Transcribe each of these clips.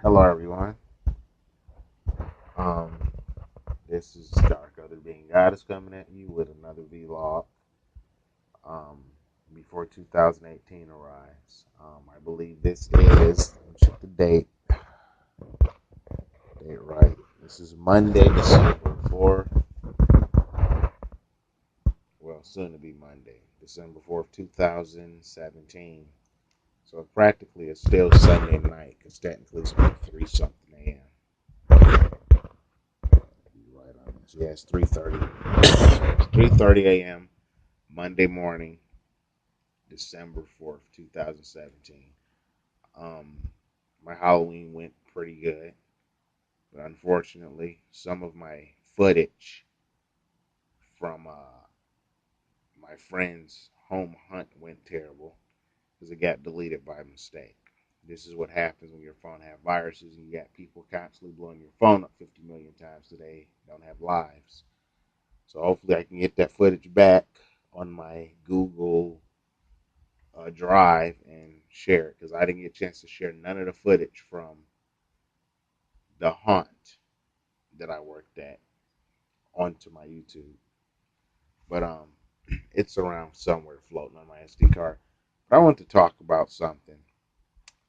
Hello, everyone. Um, this is Dark Other Being God is coming at you with another vlog. Um, before 2018 arrives, I believe this is. Let me check the date. Date right. This is Monday, December 4th. Well, soon to be Monday, December 4th, 2017. So practically, it's still Sunday night because technically it's about 3 something a.m. Right on this. Yeah, it's 3:30. 3:30 a.m. Monday morning, December 4th, 2017. Um, my Halloween went pretty good, but unfortunately, some of my footage from my friend's home hunt went terrible because it got deleted by mistake. This is what happens when your phone have viruses and you got people constantly blowing your phone up 50 million times today. Don't have lives. So hopefully I can get that footage back on my Google Drive and share it because I didn't get a chance to share none of the footage from the haunt that I worked at onto my YouTube. But it's around somewhere floating on my SD card. But I want to talk about something.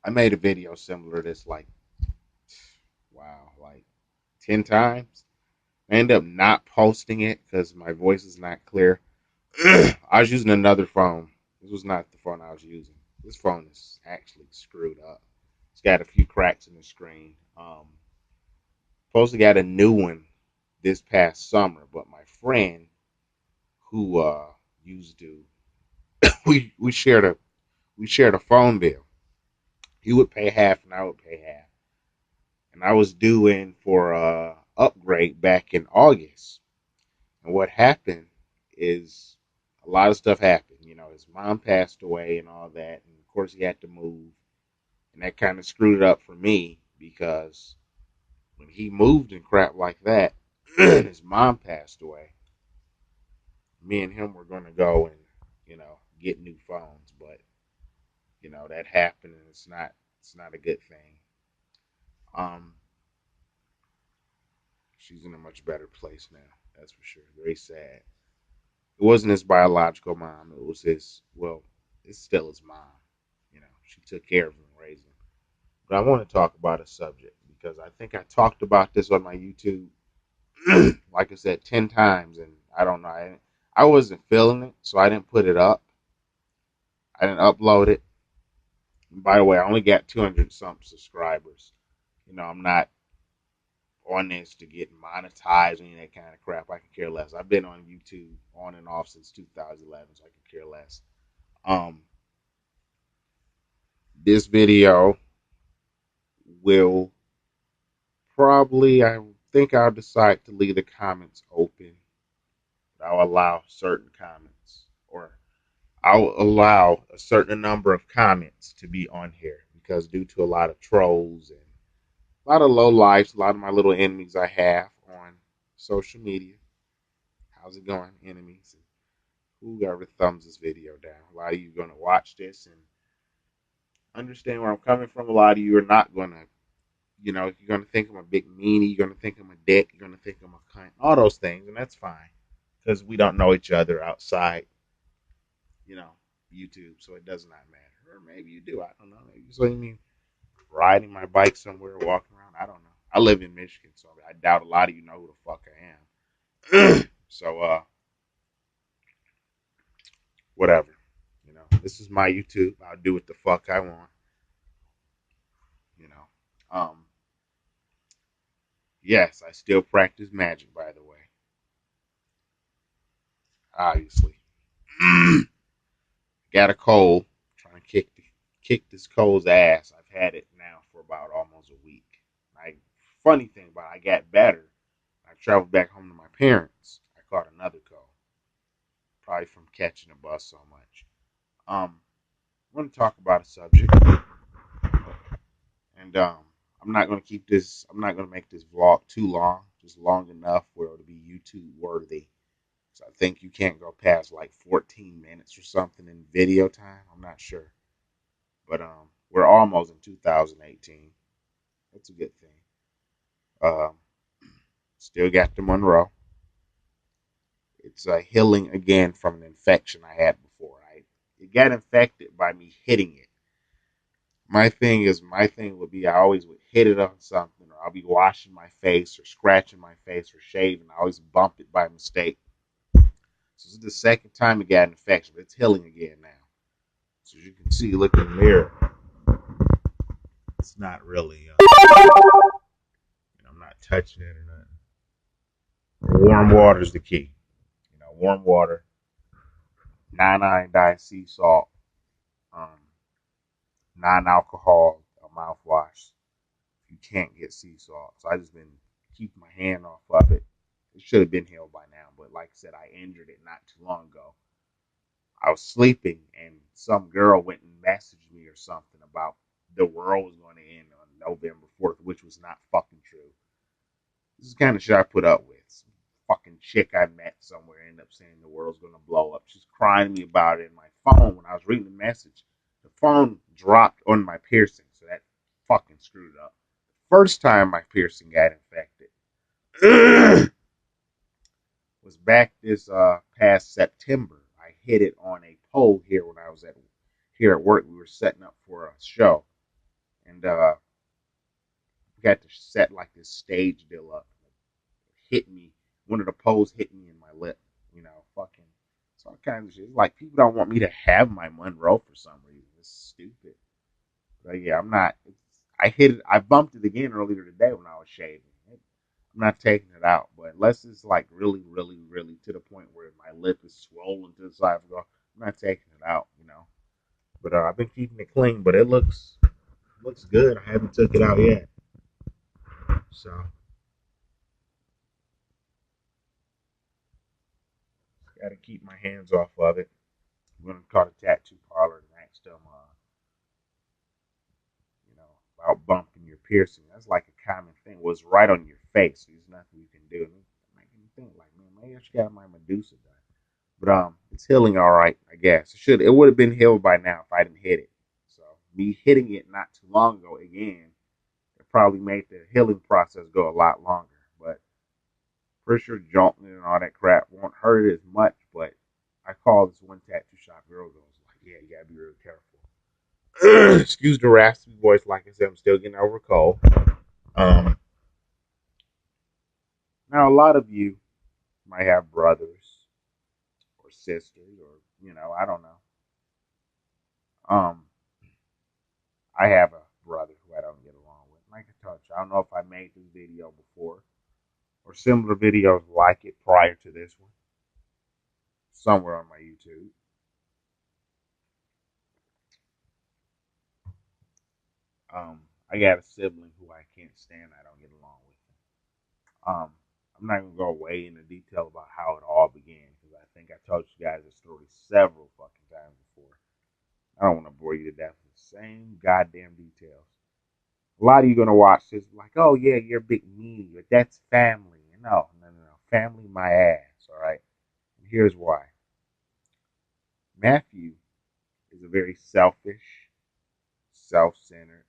I made a video similar to this like 10 times. I ended up not posting it because my voice is not clear. I was using another phone. This was not the phone I was using. This phone is actually screwed up. It's got a few cracks in the screen. Supposed to got a new one this past summer, but my friend who used to we shared a phone bill. He would pay half and I would pay half. And I was due in for a upgrade back in August. And what happened is a lot of stuff happened. You know, his mom passed away and all that, and of course he had to move. And that kind of screwed it up for me because when he moved and crap like that, and his mom passed away, me and him were going to go and get new phones, but that happened, and it's not a good thing. Um, she's in a much better place now. That's for sure. Very sad. It wasn't his biological mom. It was his. Well, it's still his mom. She took care of him and raised him. But I want to talk about a subject because I think I talked about this on my YouTube, like I said, 10 times, and I don't know. I wasn't feeling it, so I didn't put it up. I didn't upload it. And by the way, I only got 200 something subscribers. I'm not on this to get monetized or any of that kind of crap. I can care less. I've been on YouTube on and off since 2011, so I can care less. Um, this video will probably, I think I'll decide to leave the comments open. I'll allow certain comments, or I'll allow a certain number of comments to be on here because due to a lot of trolls and a lot of low lives, a lot of my little enemies I have on social media. How's it going, enemies? And whoever thumbs this video down. A lot of you are going to watch this and understand where I'm coming from. A lot of you are not going to, you're going to think I'm a big meanie. You're going to think I'm a dick. You're going to think I'm a cunt. All those things, and that's fine because we don't know each other outside, you know, YouTube, so it does not matter. Or maybe you do. I don't know. Maybe you see me riding my bike somewhere, walking around. I don't know. I live in Michigan, so I doubt a lot of you know who the fuck I am. So, whatever. This is my YouTube. I'll do what the fuck I want. You know. Yes, I still practice magic, by the way. Obviously. Got a cold. Trying to kick this cold's ass. I've had it now for about almost a week. Funny thing about it, I got better. I traveled back home to my parents. I caught another cold. Probably from catching a bus so much. I want to talk about a subject. And I'm not going to keep this, I'm not going to make this vlog too long, just long enough where it'll be YouTube worthy. So I think you can't go past like 14 minutes or something in video time. I'm not sure. But we're almost in 2018. That's a good thing. Um, Still got the Monroe. It's healing again from an infection I had before. It got infected by me hitting it. My thing would be I always would hit it on something, or I'll be washing my face or scratching my face or shaving. I always bump it by mistake. So this is the second time it got an infection, but it's healing again now. So as you can see, look in the mirror. It's not really, I'm not touching it or nothing. Warm water is the key. Warm water, non-iodine sea salt, um, non-alcohol mouthwash. You can't get sea salt, so I just been keeping my hand off of it. It should have been healed by now, but like I said, I injured it not too long ago. I was sleeping, and some girl went and messaged me or something about the world was going to end on November 4th, which was not fucking true. This is the kind of shit I put up with. Some fucking chick I met somewhere ended up saying the world's going to blow up. She's crying to me about it, and my phone, when I was reading the message, the phone dropped on my piercing, so that fucking screwed it up. First time my piercing got infected was back this past September. I hit it on a pole here when I was here at work. We were setting up for a show, and we got to set like this stage deal up. Hit me. One of the poles hit me in my lip. Fucking. It's all kinds of shit. It's like people don't want me to have my Monroe for some reason. It's stupid. But yeah, I'm not. I hit it. I bumped it again earlier today when I was shaving. I'm not taking it out, but unless it's like really, really, really to the point where my lip is swollen to the side, I'm not taking it out. But I've been keeping it clean, but it looks good. I haven't took it out yet, so got to keep my hands off of it. I'm gonna call the tattoo parlor and ask them, about bumping your piercing. That's like a common thing. Was right on your face. There's nothing you can do. And making me think like, man, maybe I should get my Medusa done. But it's healing all right, I guess. It would have been healed by now if I didn't hit it. So me hitting it not too long ago again, it probably made the healing process go a lot longer. But for sure, jolting and all that crap won't hurt it as much. But I call this one tattoo shop girl goes like, yeah, you gotta be real careful. Excuse the raspy voice. Like I said, I'm still getting over a cold. Um, Now a lot of you might have brothers or sisters, or I don't know. Um, I have a brother who I don't get along with. Like I told you, I don't know if I made this video before or similar videos like it prior to this one, somewhere on my YouTube. I got a sibling who I can't stand. I don't get along with him. I'm not gonna go way into detail about how it all began because I think I told you guys this story several fucking times before. I don't want to bore you to death with the same goddamn details. A lot of you gonna watch this like, oh yeah, you're a big meanie, but that's family. No. Family my ass, alright? And here's why. Matthew is a very selfish, self-centered,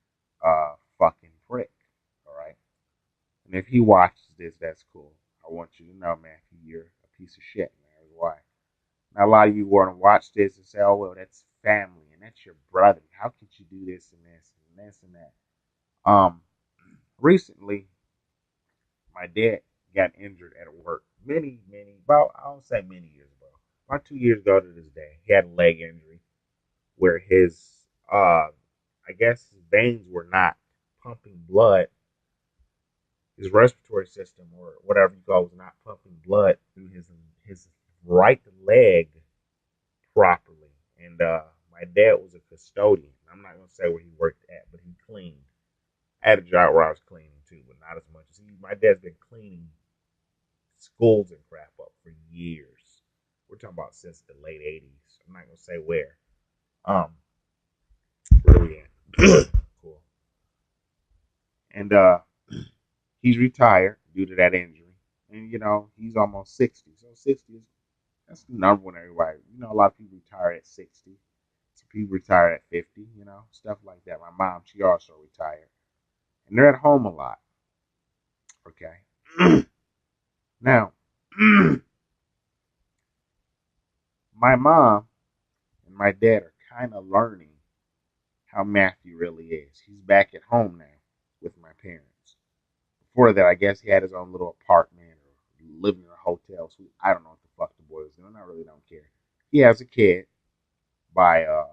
fucking prick. Alright? And if he watches this, that's cool. I want you to know, Matthew, you're a piece of shit, and there's why. Now a lot of you want to watch this and say, oh well, that's family and that's your brother. How could you do this and this and this and that? Recently, my dad got injured at work. About I don't say many years ago. About 2 years ago to this day, he had a leg injury where I guess his veins were not pumping blood. His respiratory system or whatever you call it was not pumping blood through his right leg properly. And my dad was a custodian. I'm not gonna say where he worked at, but he cleaned. I had a job where I was cleaning too, but not as much as my dad's been cleaning schools and crap up for years. We're talking about since the late '80s. I'm not gonna say where. Where we at? Cool. And he's retired due to that injury, and he's almost 60. So 60 is that's the number one everybody. A lot of people retire at 60. Some people retire at 50. Stuff like that. My mom, she also retired. And they're at home a lot. Okay. Now, my mom and my dad are kind of learning how Matthew really is. He's back at home now with my parents. Before that, I guess he had his own little apartment or living in a hotel suite. I don't know what the fuck the boy was doing. I really don't care. He has a kid by a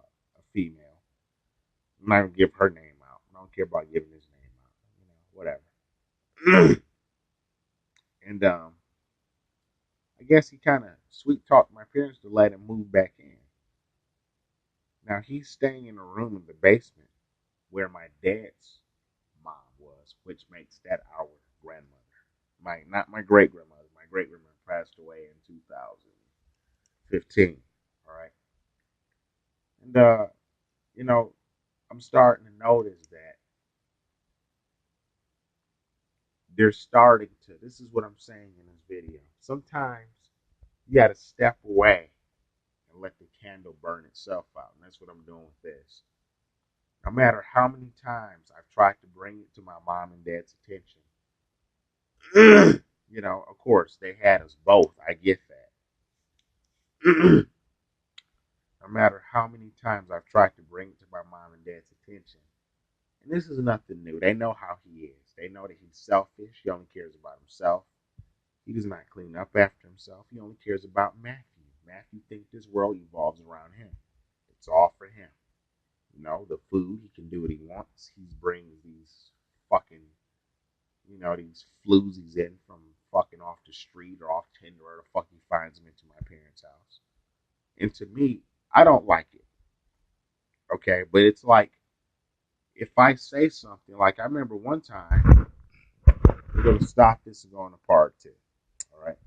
female. I'm not gonna give her name out. I don't care about giving his name out. Whatever. And I guess he kind of sweet talked my parents to let him move back in. Now he's staying in a room in the basement where my dad's mom was, which makes that our grandmother. Not my great grandmother. My great grandmother passed away in 2015. All right, and you know, I'm starting to notice that they're starting to. This is what I'm saying in this video. Sometimes you got to step away and let the candle burn itself out, and that's what I'm doing with this. No matter how many times I've tried to bring it to my mom and dad's attention, of course, they had us both. I get that. No matter how many times I've tried to bring it to my mom and dad's attention, and this is nothing new. They know how he is. They know that he's selfish. He only cares about himself. He does not clean up after himself. He only cares about Matthew. Matthew thinks this world evolves around him. It's all for him. The food, he can do what he wants. He brings these fucking, these floozies in from fucking off the street or off Tinder or the fuck he finds them into my parents' house. And to me, I don't like it. Okay, but it's like, if I say something, like I remember one time, we're going to stop this and go on a part two. All right.